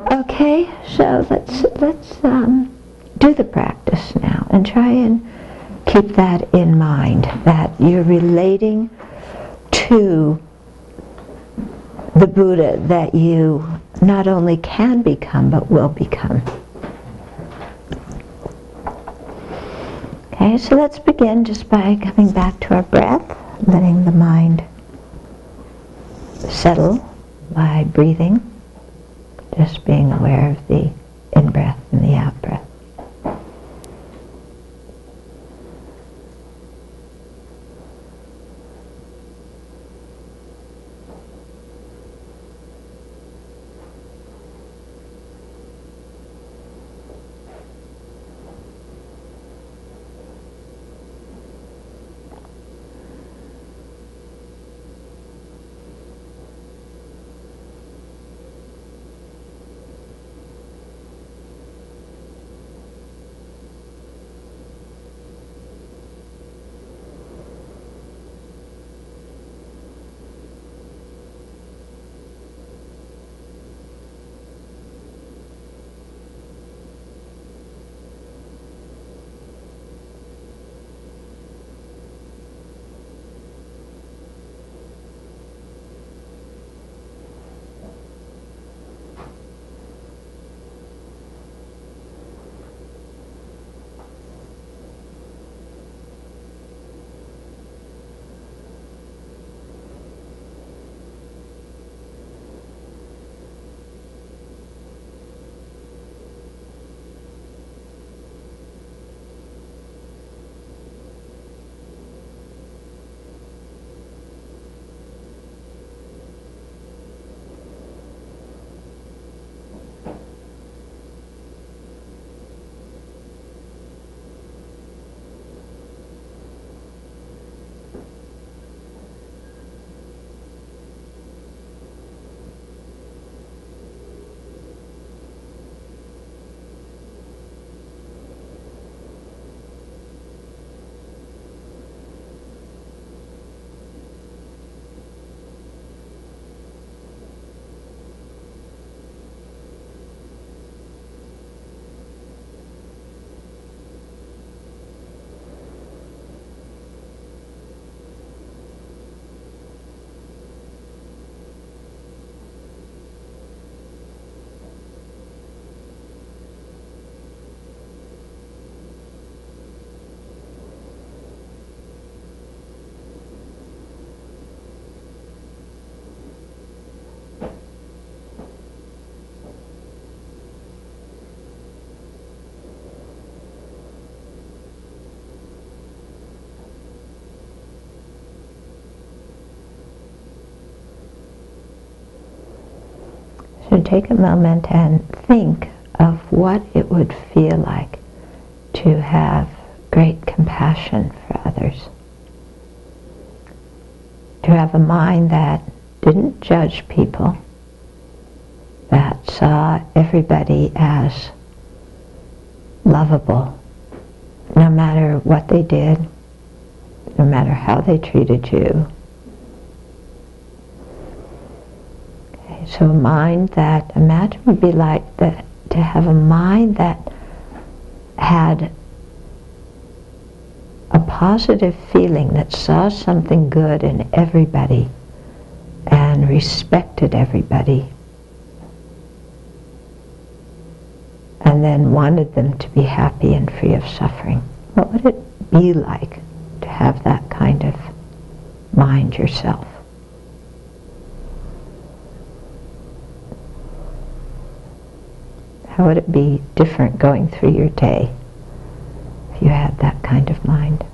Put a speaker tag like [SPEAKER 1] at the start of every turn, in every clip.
[SPEAKER 1] Okay, so let's do the practice now and try and keep that in mind, that you're relating to the Buddha that you not only can become but will become. Okay, so let's begin just by coming back to our breath, letting the mind settle by breathing, just being aware of the in-breath and the out-breath. So take a moment and think of what it would feel like to have great compassion for others. To have a mind that didn't judge people, that saw everybody as lovable, no matter what they did, no matter how they treated you. Okay, so a mind that, imagine would be like that, to have a mind that had a positive feeling, that saw something good in everybody and respected everybody, and then wanted them to be happy and free of suffering. What would it be like to have that kind of mind yourself? How would it be different going through your day if you had that kind of mind?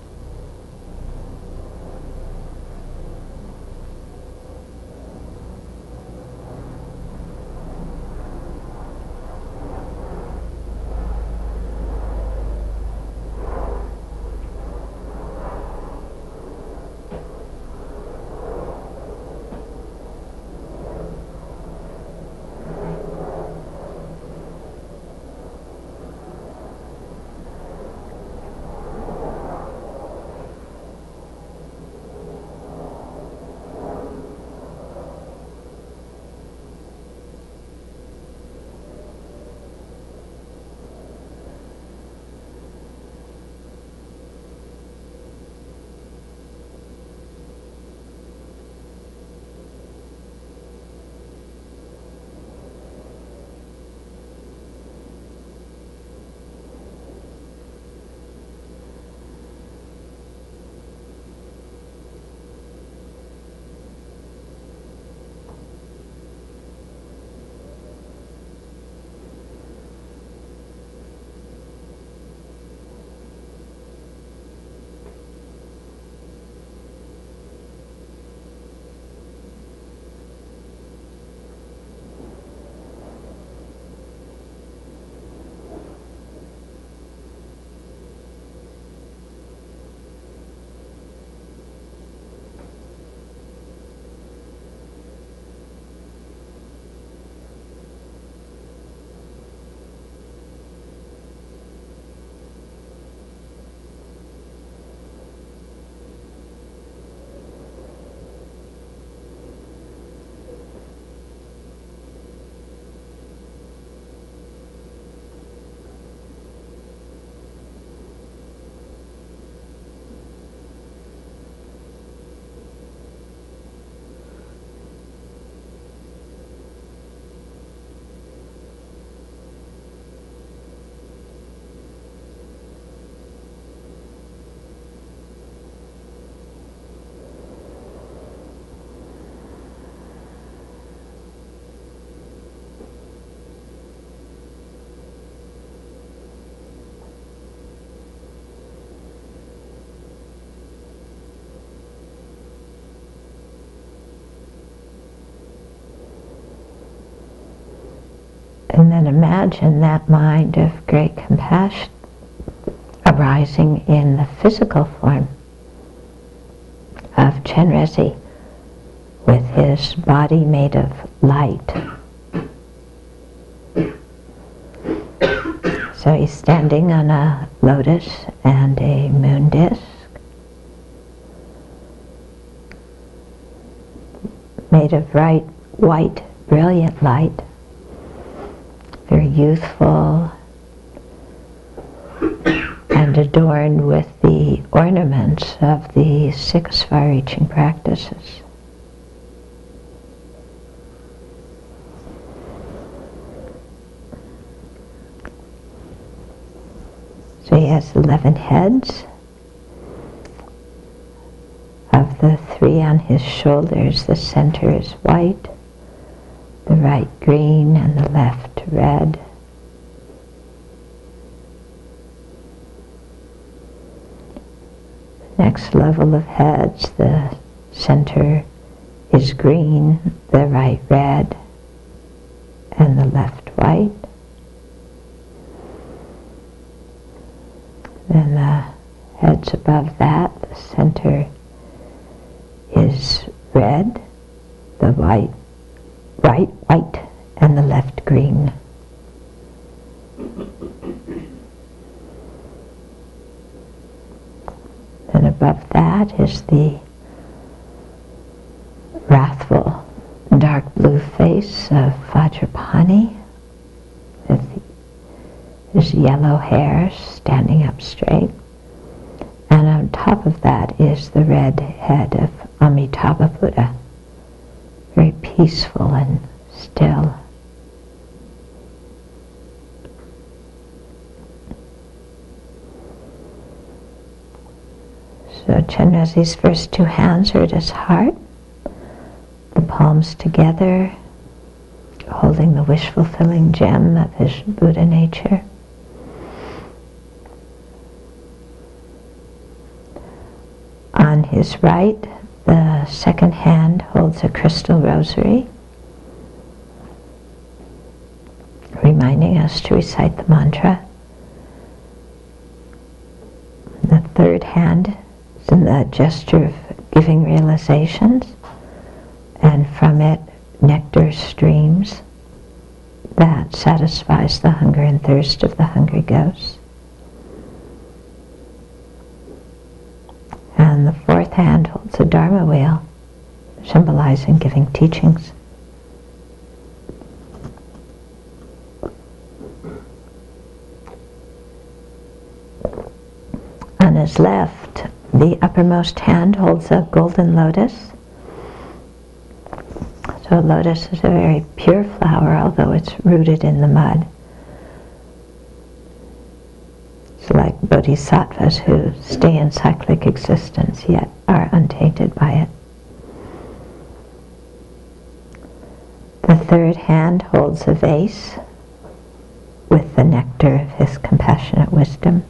[SPEAKER 1] And then imagine that mind of great compassion arising in the physical form of Chenrezig, with his body made of light. So he's standing on a lotus and a moon disk, made of bright, white, brilliant light, very youthful, and adorned with the ornaments of the 6 far-reaching practices. So he has 11 heads. Of the 3 on his shoulders, the center is white, the right green, and the left red. Next level of heads, the center is green, the right red, and the left white. Then the heads above that, the center is red, the right white, and the left green. And above that is the wrathful dark blue face of Vajrapani, with his yellow hair standing up straight. And on top of that is the red head of Amitabha Buddha, very peaceful and still. So Chenrezig's first 2 hands are at his heart, the palms together, holding the wish-fulfilling gem of his Buddha nature. On his right, the second hand holds a crystal rosary, reminding us to recite the mantra. The third hand is in the gesture of giving realizations, and from it nectar streams that satisfies the hunger and thirst of the hungry ghosts. And the fourth hand holds a Dharma wheel, symbolizing giving teachings. On his left, the uppermost hand holds a golden lotus. So a lotus is a very pure flower, although it's rooted in the mud. It's like bodhisattvas who stay in cyclic existence yet are untainted by it. The third hand holds a vase with the nectar of his compassionate wisdom.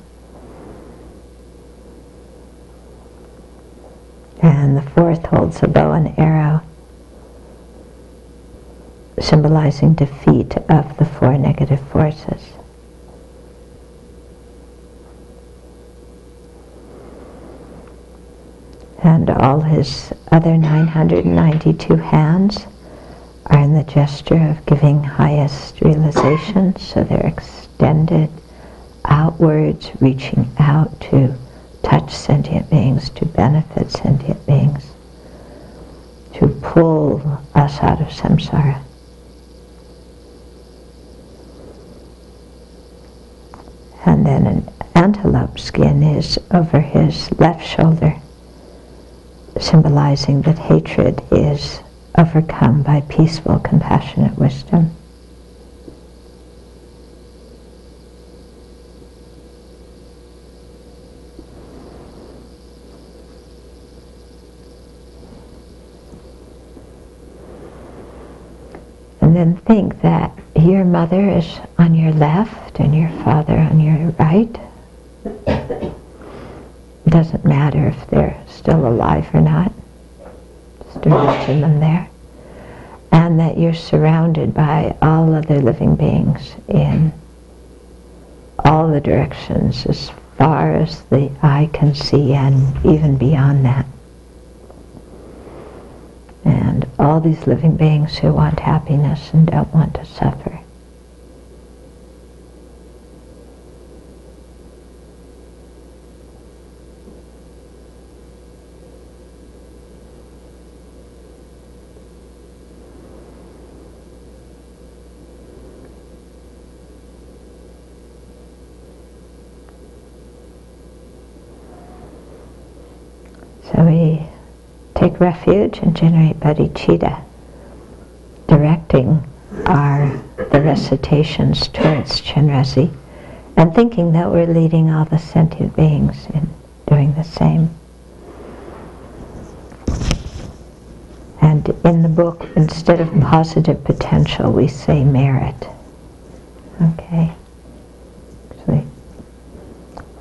[SPEAKER 1] And the fourth holds a bow and arrow, symbolizing defeat of the 4 negative forces. And all his other 992 hands are in the gesture of giving highest realizations, so they're extended outwards, reaching out to touch sentient beings, to benefit sentient beings, to pull us out of samsara. And then an antelope skin is over his left shoulder, symbolizing that hatred is overcome by peaceful, compassionate wisdom. And then think that your mother is on your left and your father on your right. It doesn't matter if they're still alive or not. Just imagine them there. And and that you're surrounded by all other living beings in all the directions as far as the eye can see and even beyond that. And all these living beings who want happiness and don't want to suffer. So we take refuge and generate bodhicitta, directing the recitations towards Chenrezig, and thinking that we're leading all the sentient beings in doing the same. And in the book, instead of positive potential, we say merit. Okay? Actually,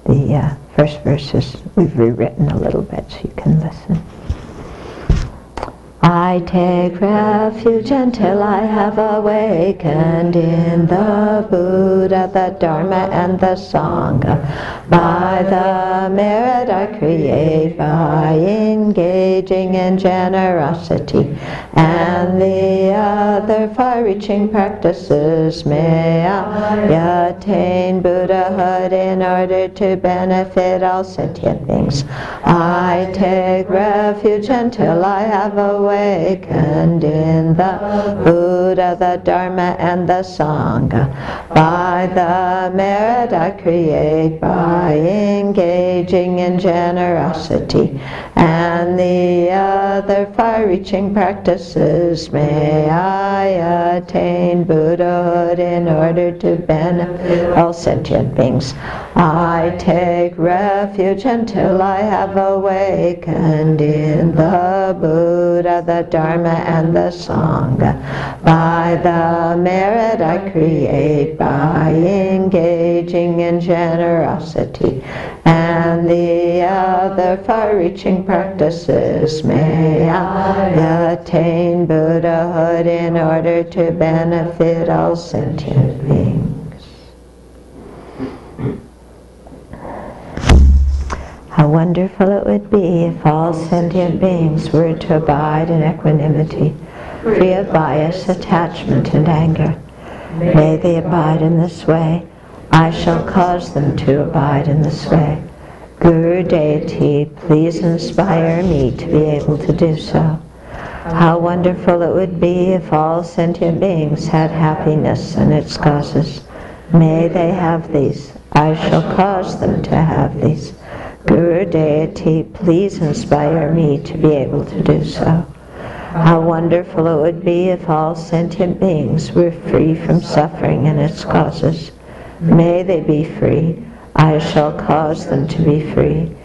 [SPEAKER 1] the first verses we've rewritten a little bit so you can listen. I take refuge until I have awakened in the Buddha, the Dharma, and the Sangha. By the merit I create by engaging in generosity and the other far-reaching practices, may I attain Buddhahood in order to benefit all sentient beings. I take refuge until I have awakened in the Buddha, the Dharma, and the Sangha. By the merit I create by engaging in generosity and the other far-reaching practices, may I attain Buddhahood in order to benefit all sentient beings. I take refuge until I have awakened in the Buddha, the Dharma, and the Sangha. By the merit I create by engaging in generosity and the other far-reaching practices, may I attain Buddhahood in order to benefit all sentient beings. How wonderful it would be if all sentient beings were to abide in equanimity, free of bias, attachment, and anger. May they abide in this way. I shall cause them to abide in this way. Guru Deity, please inspire me to be able to do so. How wonderful it would be if all sentient beings had happiness and its causes. May they have these. I shall cause them to have these. Guru Deity, please inspire me to be able to do so. How wonderful it would be if all sentient beings were free from suffering and its causes. May they be free. I shall cause them to be free.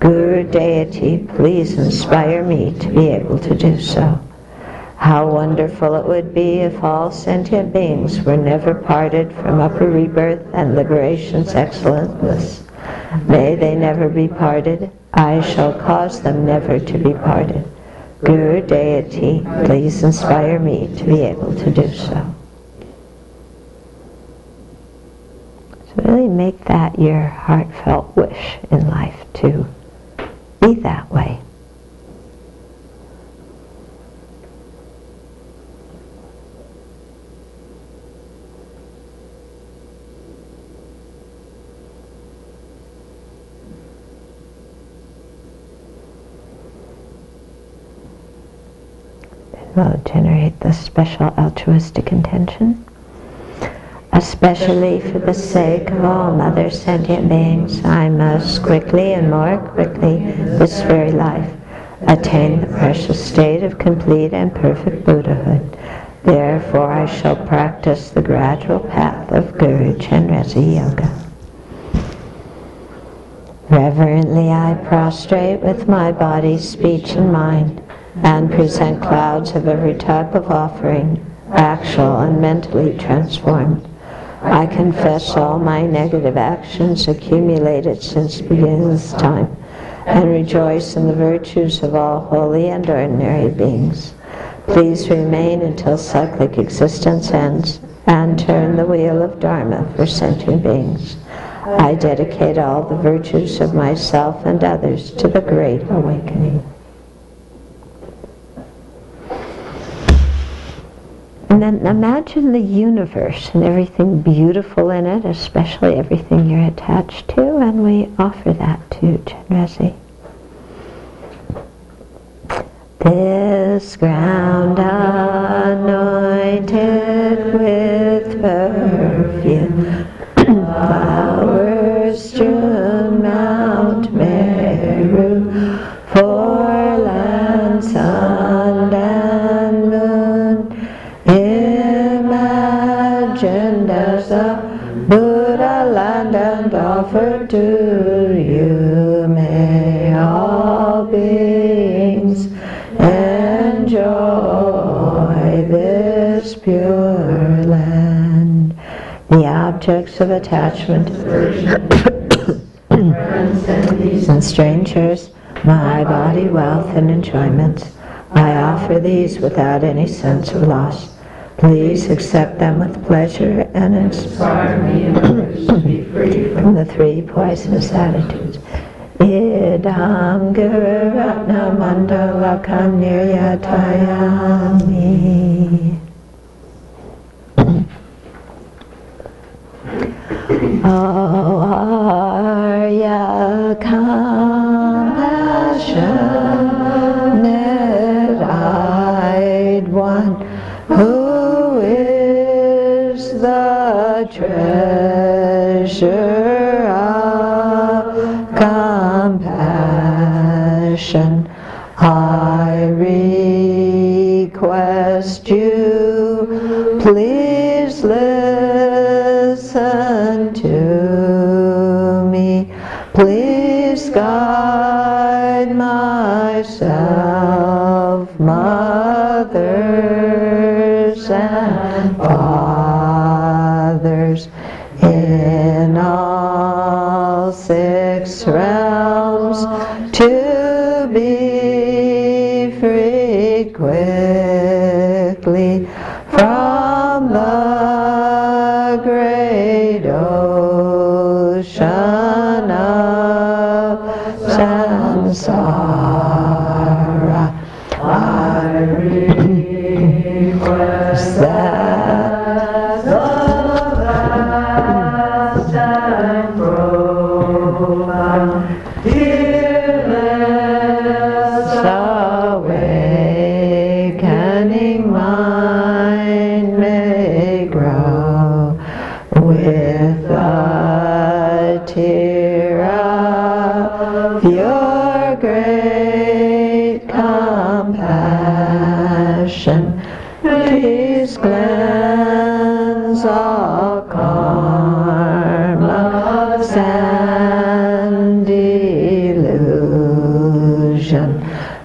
[SPEAKER 1] Guru Deity, please inspire me to be able to do so. How wonderful it would be if all sentient beings were never parted from upper rebirth and liberation's excellent bliss. May they never be parted. I shall cause them never to be parted. Guru Deity, please inspire me to be able to do so. So really make that your heartfelt wish in life, to be that way. We'll generate the special altruistic intention. Especially for the sake of all other sentient beings, I must quickly and more quickly this very life attain the precious state of complete and perfect Buddhahood. Therefore I shall practice the gradual path of Guru Chenrezig Yoga. Reverently I prostrate with my body, speech, and mind, and present clouds of every type of offering, actual and mentally transformed. I confess all my negative actions accumulated since the beginning of this time, and rejoice in the virtues of all holy and ordinary beings. Please remain until cyclic existence ends and turn the wheel of Dharma for sentient beings. I dedicate all the virtues of myself and others to the Great Awakening. And then imagine the universe and everything beautiful in it, especially everything you're attached to, and we offer that to Chenrezig. This ground anointed with perfume, flowers strewn Mount Meru, four lands, sun and moon, imagined as a Buddha land and offered to you. May all beings enjoy this pure land. The objects of attachment and strangers, my body, wealth, and enjoyments, I offer these without any sense of loss. Please accept them with pleasure and inspire me and others to be free from the three poisonous attitudes. Idam Guru Ratna Mandala Niryatayami. Oh, Arya compassionate eyed one, who is the treasure of compassion, I request you, please listen to me. Please guide myself, mothers and fathers, in all six realms, to be free quickly from the great ocean of samsara. I request that the vast and profound fearless awakening mind may grow with the tear of your great compassion. Please cleanse all karma and illusion.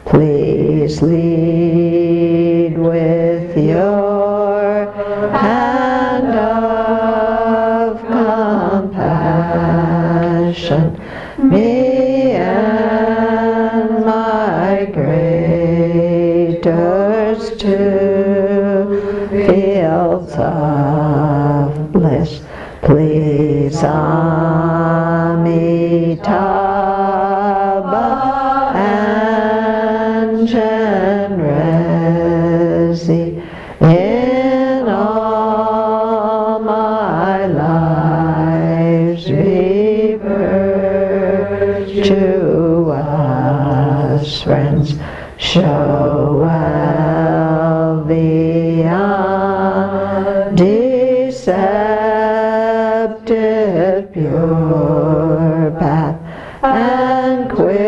[SPEAKER 1] Please lead with your hand of compassion me and my greaters to fields of bliss. Please, Amitabha and Chenrezig, in all my lives be virtuous friends. Show well the undeceptive pure path, and quickly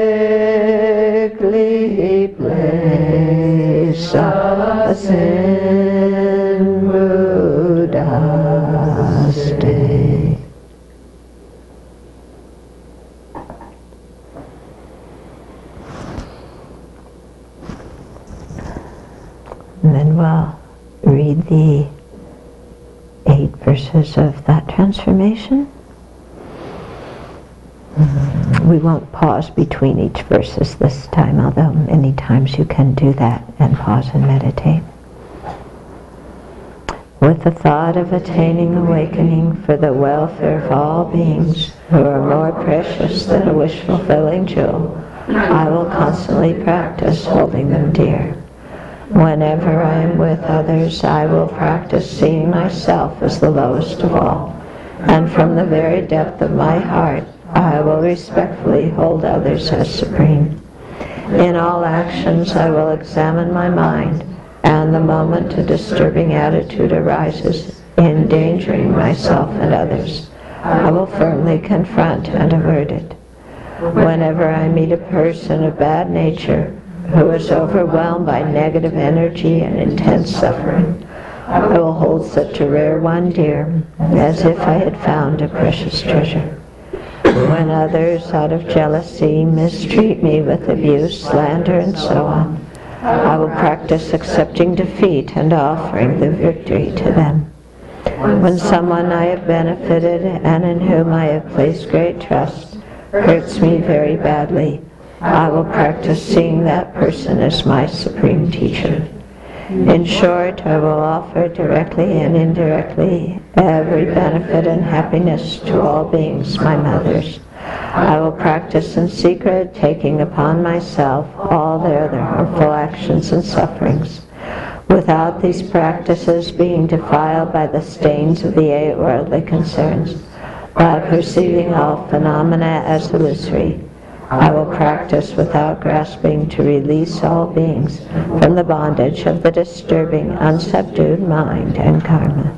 [SPEAKER 1] place us in Buddha state. And then we'll read the 8 verses of that transformation. we won't pause between each verses this time, although many times you can do that and pause and meditate. With the thought of attaining awakening for the welfare of all beings who are more precious than a wish-fulfilling jewel, I will constantly practice holding them dear. Whenever I am with others, I will practice seeing myself as the lowest of all, and from the very depth of my heart, I will respectfully hold others as supreme. In all actions, I will examine my mind, and the moment a disturbing attitude arises, endangering myself and others, I will firmly confront and avert it. Whenever I meet a person of bad nature who is overwhelmed by negative energy and intense suffering, I will hold such a rare one dear, as if I had found a precious treasure. When others, out of jealousy, mistreat me with abuse, slander, and so on, I will practice accepting defeat and offering the victory to them. When someone I have benefited and in whom I have placed great trust hurts me very badly, I will practice seeing that person as my supreme teacher. In short, I will offer directly and indirectly every benefit and happiness to all beings, my mothers. I will practice in secret, taking upon myself all their other harmful actions and sufferings, without these practices being defiled by the stains of the 8 worldly concerns. By perceiving all phenomena as illusory, I will practice without grasping to release all beings from the bondage of the disturbing, unsubdued mind and karma.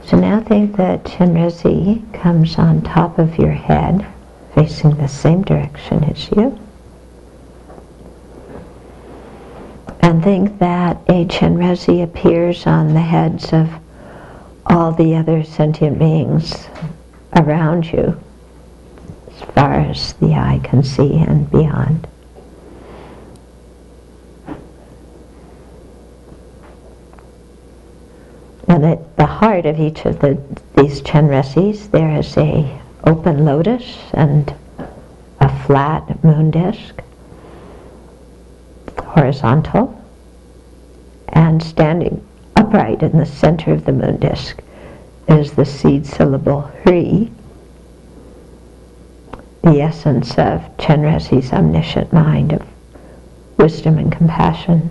[SPEAKER 1] So now think that Chenrezig comes on top of your head, facing the same direction as you. And think that a Chenrezig appears on the heads of all the other sentient beings around you, as far as the eye can see and beyond. And at the heart of each of these Chenrezigs, there is a open lotus and a flat moon disk, horizontal, and standing upright in the center of the moon disk is the seed syllable Hri, the essence of Chenrezig's omniscient mind of wisdom and compassion.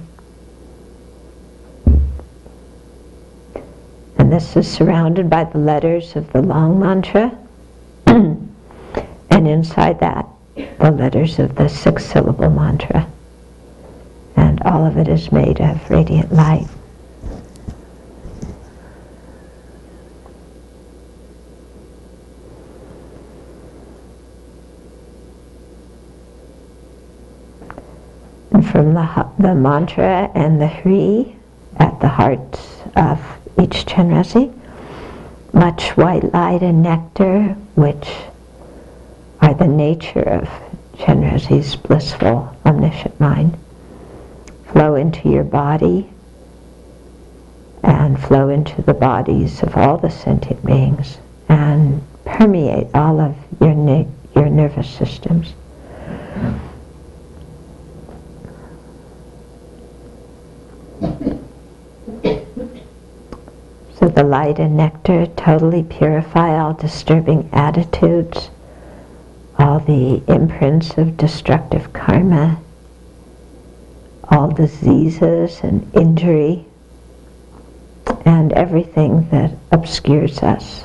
[SPEAKER 1] And this is surrounded by the letters of the long mantra, and inside that, the letters of the 6-syllable mantra. And all of it is made of radiant light. And from the mantra and the Hri at the hearts of each Chenrezig, much white light and nectar, which are the nature of Chenrezig's blissful, omniscient mind, flow into your body and flow into the bodies of all the sentient beings and permeate all of your nervous systems. So the light and nectar totally purify all disturbing attitudes, all the imprints of destructive karma, all diseases and injury, and everything that obscures us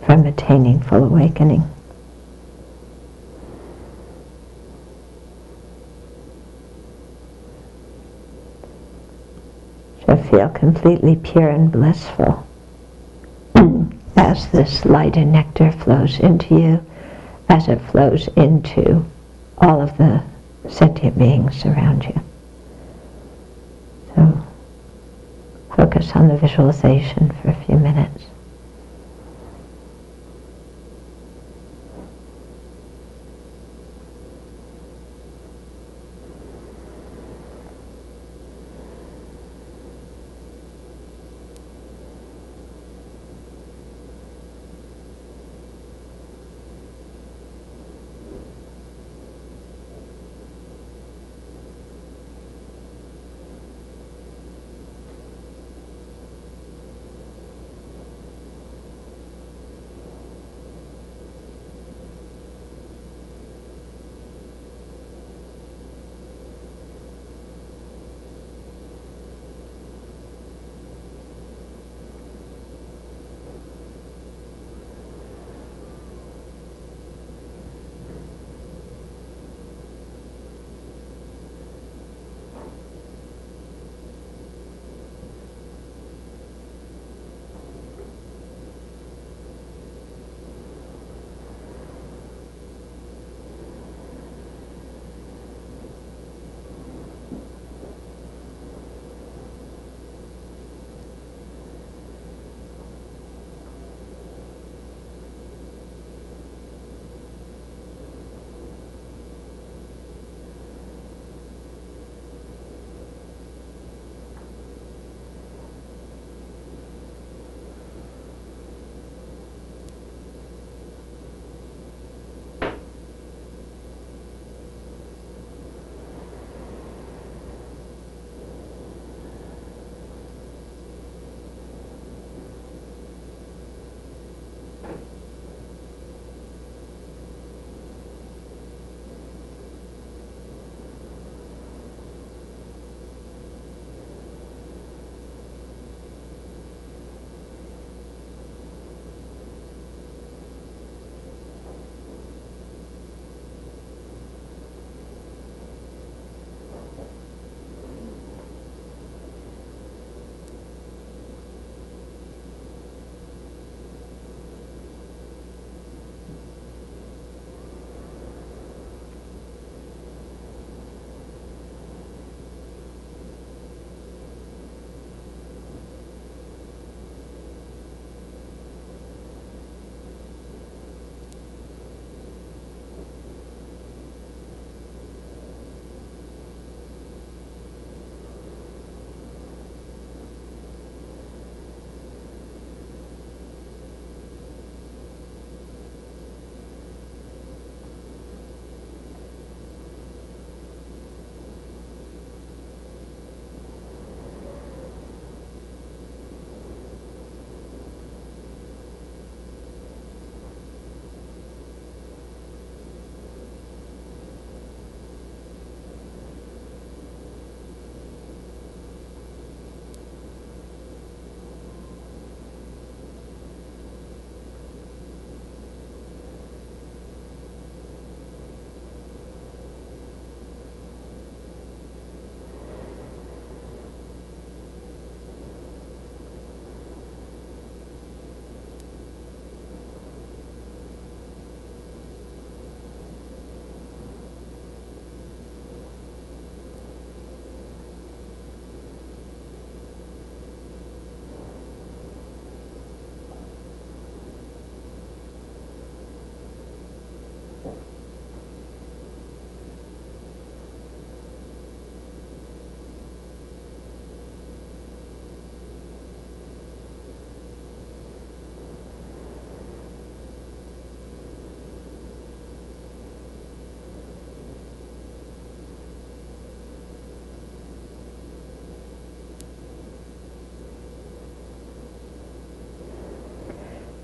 [SPEAKER 1] from attaining full awakening. So feel completely pure and blissful as this light and nectar flows into you, as it flows into all of the sentient beings around you. So focus on the visualization for a few minutes.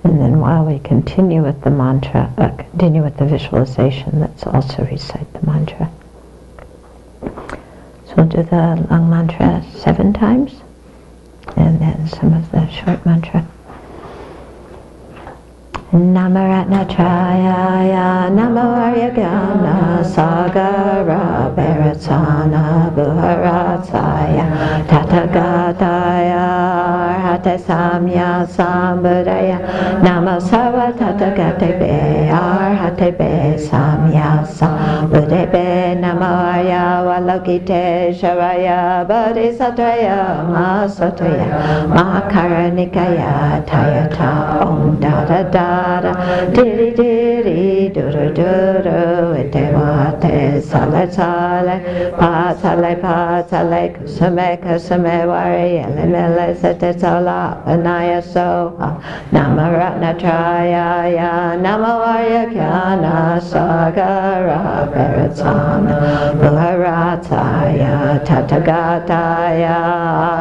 [SPEAKER 1] And then while we continue with the mantra, continue with the visualization, let's also recite the mantra. So we'll do the long mantra 7 times, and then some of the short mantra. Namaratnachaya Namo Aryagana Sagara Bharatana Buharataya Tathagataya Arhate Samya Sambuddhaya Namo Sarva Tathagate Be Arhate Be Samya Sambuddhe Namo Arya Valokite Sharaya Bodhisattvaya Masattvaya Mahakaranikaya Tayata Om Dada Dada Diri diri duru duru ete wate sale sale pa sale kusame kusame wari ele mele sete sala anaya soha namaratna traya ya namavarya kyana sagara bharatana buharataya tathagataya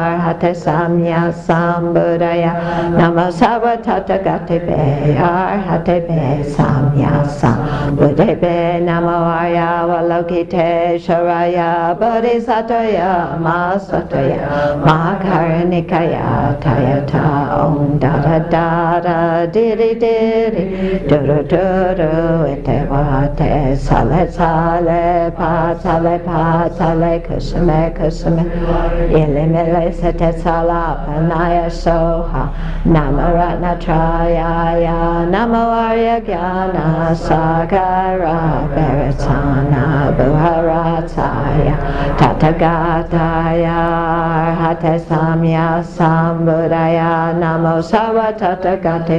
[SPEAKER 1] arhate samya sambuddhaya namo sarva tathagate be arhate be samya sambuddhe be namo arya valokite sharaya bodhisattvaya masattvaya mahakaranikaya tayata om dada dada diri diri duru duru ete vate sale sale pa sale kusame kusame ilimile sete sala panaya soha namaratna traya Namo Arya Jnana Sagara Bharatana Buharataya Tathagataya Arhate Samya Sambuddhaya Namo Sarva Tathagate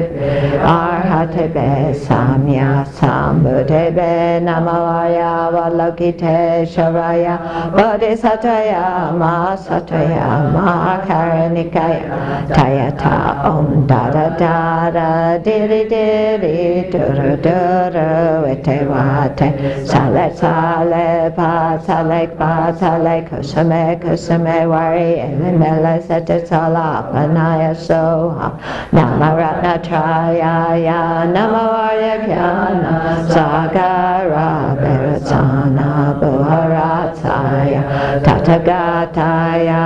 [SPEAKER 1] Arhate Be Samya Sambuddhe Be Namo Arya Valokite Sharaya Bodhisattvaya Masattvaya Mahakaranikaya Tayata Om Dada Dada Diri diri duru duru ete wate sale sale pa sale kusame kusame wari elimele sete sala panaya soha namaratna traya ya namavarya jnana sagara bharatana buharataya tathagataya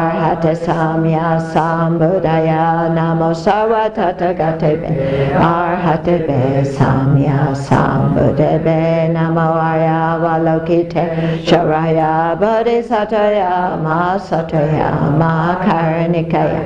[SPEAKER 1] arhate samya sambuddhaya namo sarva tathagate arhate be samya sambuddhe be namo arya valokite sharaya bodhisattvaya masattvaya mahakaranikaya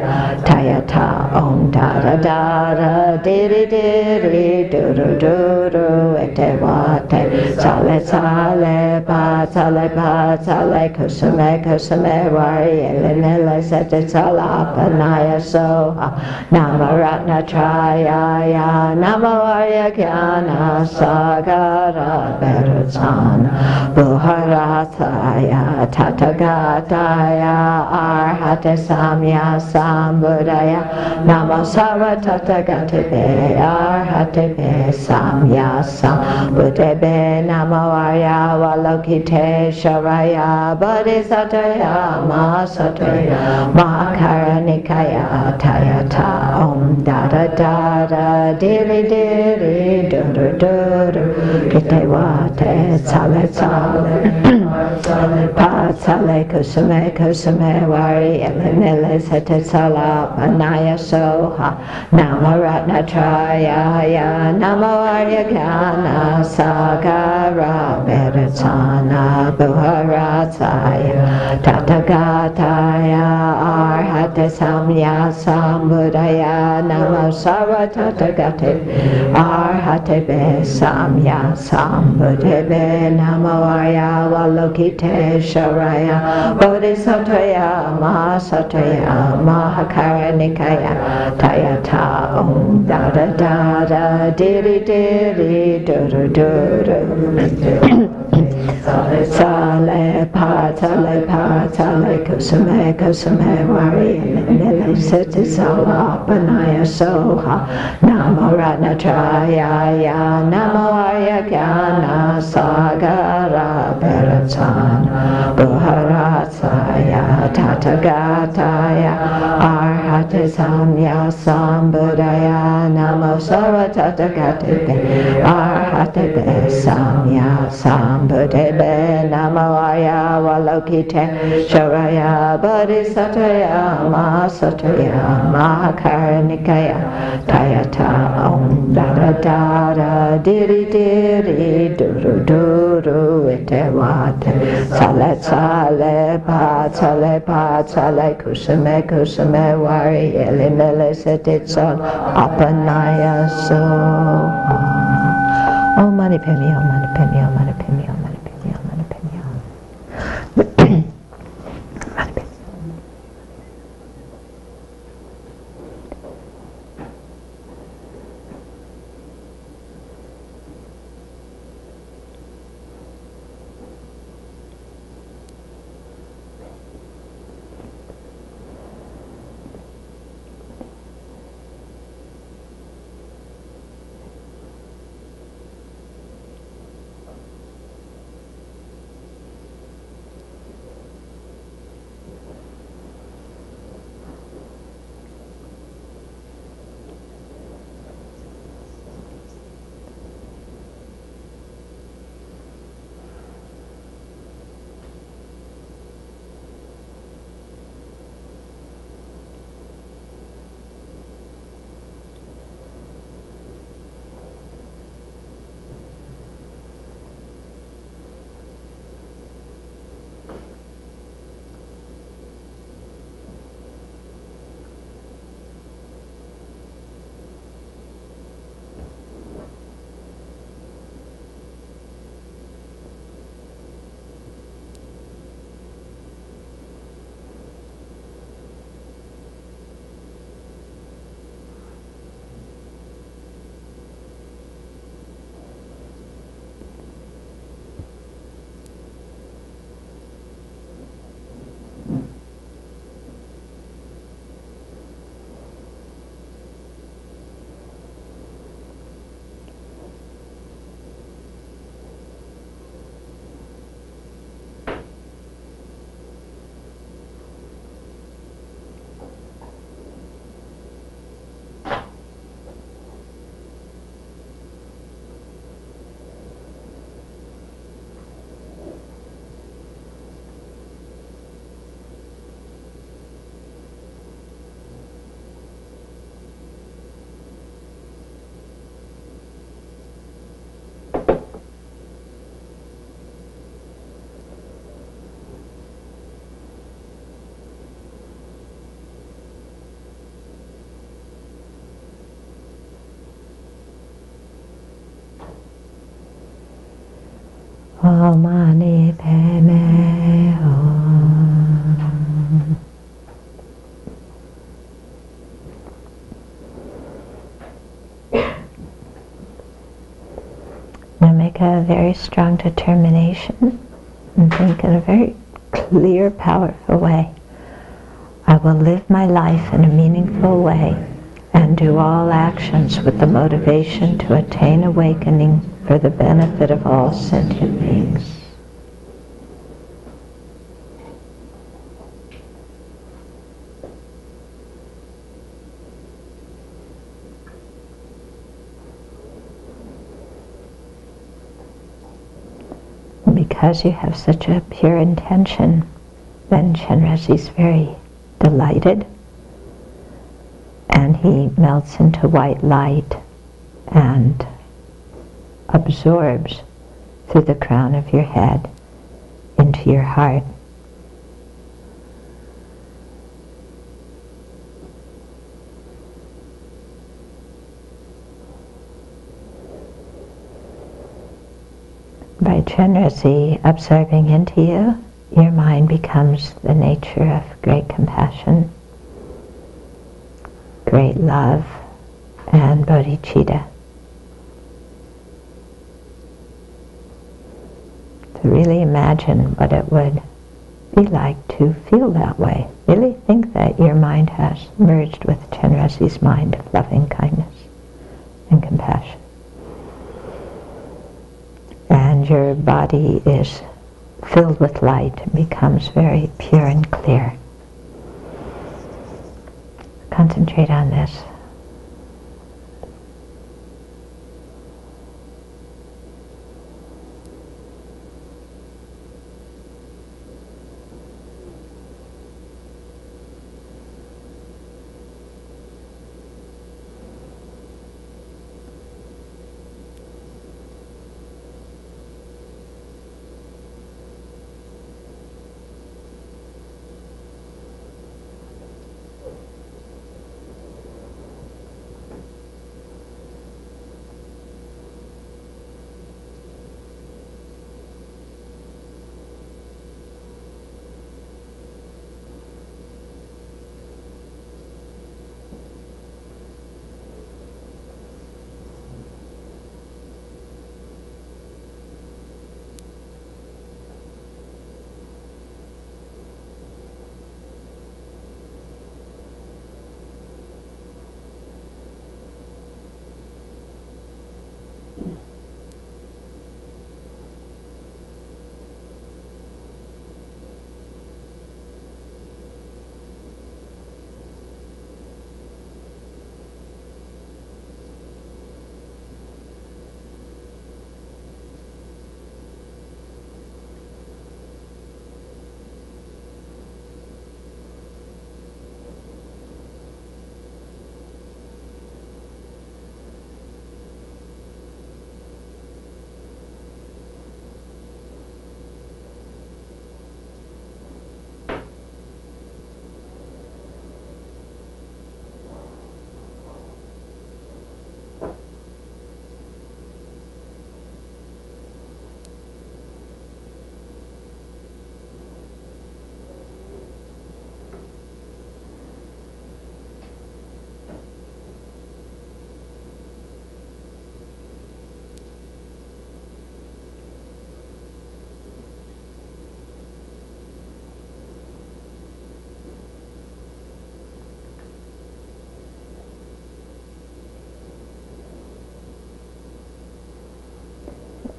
[SPEAKER 1] tayata om dada dada diri diri duru duru ete vate sale sale pa sale kusame kusame wari elimele sete sala panaya soha namaratna traya ya namo arya jnana sagara bharatana buharataya tathagataya arhate samya sambuddhaya namo sarva tathagate be arhate be samya sambuddhe be namo arya valokite sharaya bodhisattvaya masattvaya mahakaranikaya tayata om dada dada diri diri duru duru ite wate sale sale pa sale kusame wari elimile sete sala panaya soha namaratna traya ya namo arya jnana sagara bharatana buharataya tathagataya arhate samya sambuddhaya namo sarva tathagate arhate be samya sambuddhe be namo arya valokite sharaya bodhisattvaya masattvaya mahakaranikaya tayata om dada dada diri diri duru duru sale pa sale kusame wari elimele sete sala panaya soha namaratna traya ya namo arya jnana sagara bharatana buharataya tathagataya arhate Bhagavate Samya Sambuddhaya Namo Sarvatathagate Arhate Samya Sambuddhaya Namo Arya Valokite Sharaya Bodhisattvaya Mahasattvaya Mahakarunikaya Tayata Om Dada Dada Diri Diri Duru Duru Ite Vate Sale Sale Pat Sale Pat Sale Kusame Kusame Wari Eli Mele Setitson Apanaya So Om Mani Padme Om Mani Padme Om Mani Padme Om Mani Padme Om Mani Padme Om Om Mani Padme Hum. Now make a very strong determination and think in a very clear, powerful way. I will live my life in a meaningful way and do all actions with the motivation to attain awakening for the benefit of all sentient beings. And because you have such a pure intention, then Chenrezig is very delighted, and he melts into white light and absorbs through the crown of your head into your heart. By Chenrezig absorbing into you, your mind becomes the nature of great compassion, great love, and bodhicitta. To really imagine what it would be like to feel that way. Really think that your mind has merged with Chenrezig's mind of loving kindness and compassion. And your body is filled with light and becomes very pure and clear. concentrate on this.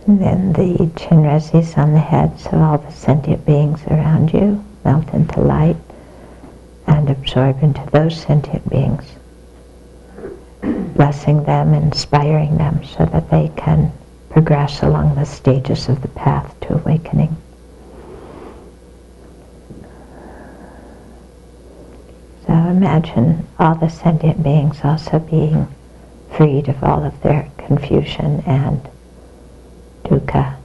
[SPEAKER 1] And then the Chenrezig on the heads of all the sentient beings around you melt into light and absorb into those sentient beings, blessing them, inspiring them so that they can progress along the stages of the path to awakening. So imagine all the sentient beings also being freed of all of their confusion and dukkha.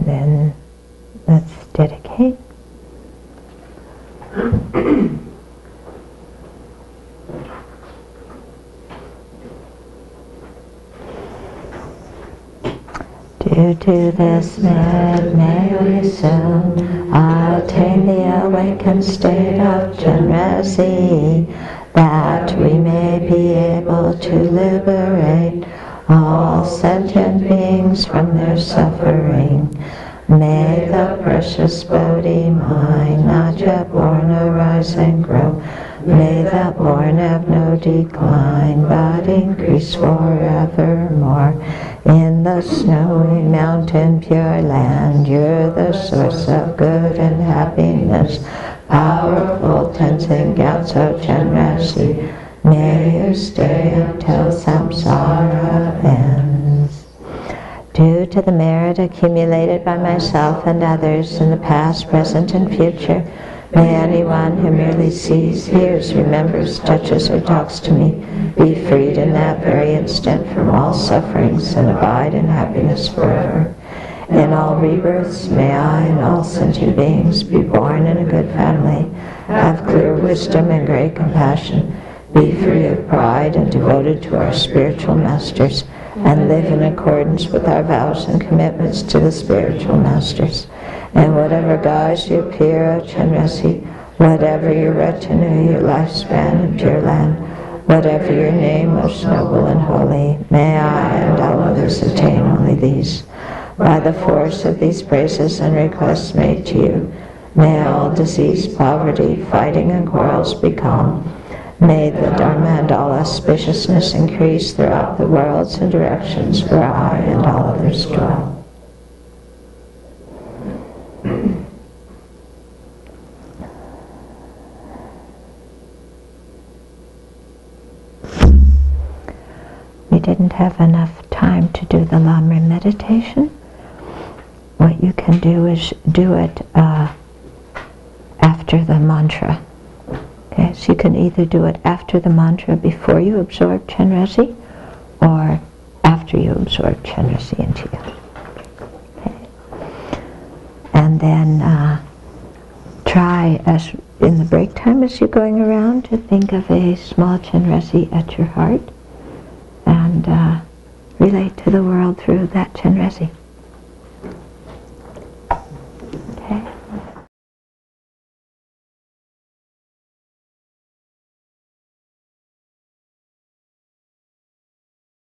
[SPEAKER 1] Then let's dedicate. Due to this merit, may we soon attain the awakened state of Chenrezig, that we may be able to liberate all sentient beings from their suffering. May the precious Bodhi mind, not yet born, arise and grow. May the born have no decline, but increase forevermore. In the snowy mountain pure land, you're the source of good and happiness. Powerful tensing Gyatso Chenrezig, may you stay until samsara ends. Due to the merit accumulated by myself and others in the past, present, and future, may anyone who merely sees, hears, remembers, touches, or talks to me be freed in that very instant from all sufferings and abide in happiness forever. In all rebirths, may I and all sentient beings be born in a good family, have clear wisdom and great compassion, be free of pride and devoted to our spiritual masters, and live in accordance with our vows and commitments to the spiritual masters. And whatever guise you appear, O Chenrezig, whatever your retinue, your lifespan in Pure Land, whatever your name, most noble and holy, may I and all others attain only these. By the force of these praises and requests made to you, may all disease, poverty, fighting, and quarrels be calm. May the Dharma and all auspiciousness increase throughout the worlds and directions where I and all others dwell. We didn't have enough time to do the Lamrim meditation. What you can do is do it after the mantra. Okay, so you can either do it after the mantra before you absorb Chenrezig, or after you absorb Chenrezig into you. Okay. And then try, as in the break time as you're going around, to think of a small Chenrezig at your heart and relate to the world through that Chenrezig.